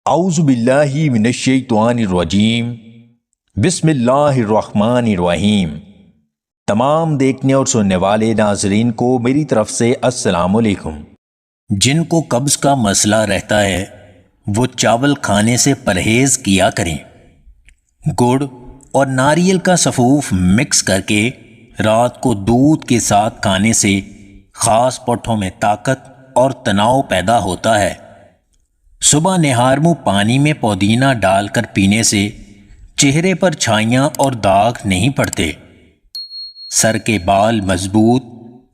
اعوذ باللہ من الشیطان الرجیم بسم اللہ الرحمن الرحیم۔ تمام دیکھنے اور سننے والے ناظرین کو میری طرف سے السلام علیکم۔ جن کو قبض کا مسئلہ رہتا ہے وہ چاول کھانے سے پرہیز کیا کریں۔ گڑ اور ناریل کا سفوف مکس کر کے رات کو دودھ کے ساتھ کھانے سے خاص پٹھوں میں طاقت اور تناؤ پیدا ہوتا ہے۔ صبح نہار منہ پانی میں پودینہ ڈال کر پینے سے چہرے پر چھائیاں اور داغ نہیں پڑتے۔ سر کے بال مضبوط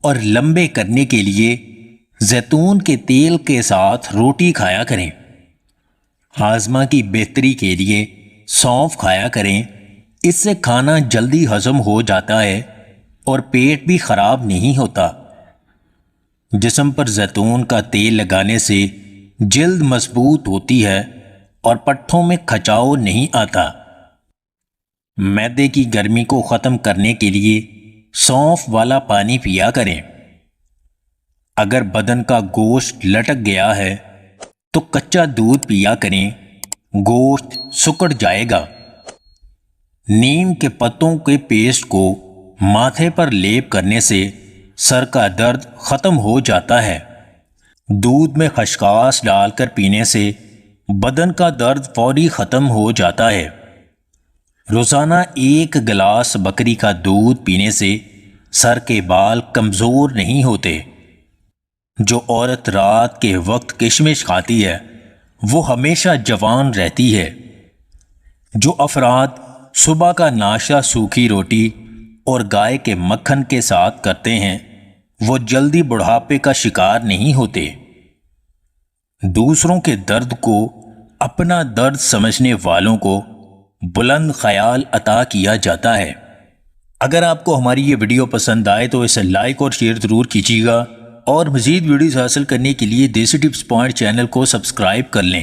اور لمبے کرنے کے لیے زیتون کے تیل کے ساتھ روٹی کھایا کریں۔ ہاضمہ کی بہتری کے لیے سونف کھایا کریں، اس سے کھانا جلدی ہضم ہو جاتا ہے اور پیٹ بھی خراب نہیں ہوتا۔ جسم پر زیتون کا تیل لگانے سے جلد مضبوط ہوتی ہے اور پٹھوں میں کھچاؤ نہیں آتا۔ معدے کی گرمی کو ختم کرنے کے لیے سونف والا پانی پیا کریں۔ اگر بدن کا گوشت لٹک گیا ہے تو کچا دودھ پیا کریں، گوشت سکڑ جائے گا۔ نیم کے پتوں کے پیسٹ کو ماتھے پر لیپ کرنے سے سر کا درد ختم ہو جاتا ہے۔ دودھ میں خشخاش ڈال کر پینے سے بدن کا درد فوری ختم ہو جاتا ہے۔ روزانہ 1 گلاس بکری کا دودھ پینے سے سر کے بال کمزور نہیں ہوتے۔ جو عورت رات کے وقت کشمش کھاتی ہے وہ ہمیشہ جوان رہتی ہے۔ جو افراد صبح کا ناشتہ سوکھی روٹی اور گائے کے مکھن کے ساتھ کرتے ہیں وہ جلدی بڑھاپے کا شکار نہیں ہوتے۔ دوسروں کے درد کو اپنا درد سمجھنے والوں کو بلند خیال عطا کیا جاتا ہے۔ اگر آپ کو ہماری یہ ویڈیو پسند آئے تو اسے لائک اور شیئر ضرور کیجیے گا، اور مزید ویڈیوز حاصل کرنے کے لیے دیسی ٹپس پوائنٹ چینل کو سبسکرائب کر لیں۔